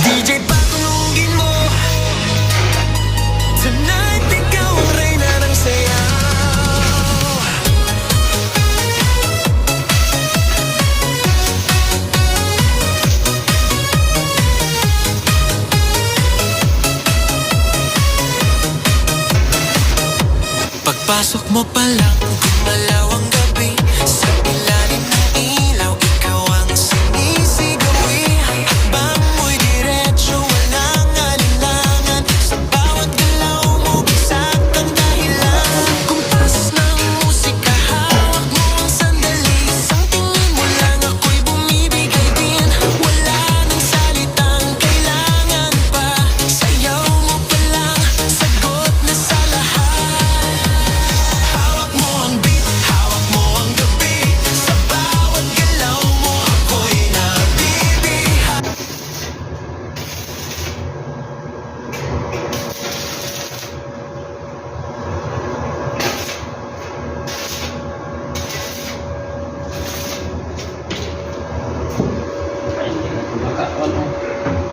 DJ patulugin mo. Tonight ikaw ang reyna ng sayaw. Pagpasok mo pa lang, gumalaw ang gabi. Sa ilalim ng ilaw, ikaw ang sinisigawi. Hakbang mo'y diretso, walang alinlangan. Sa bawat galaw mo, bisak ang dahilan. Kumpas ng musika, hawak mo ang sandali. Isang tingin mo lang, ako'y bumibigay din. Wala nang salitang kailangan pa. Sayaw mo pa lang, sagot na sa lahat. Hawak mo ang beat, hawak mo ang gabi. Sa bawat galaw mo, ako'y nabibiha.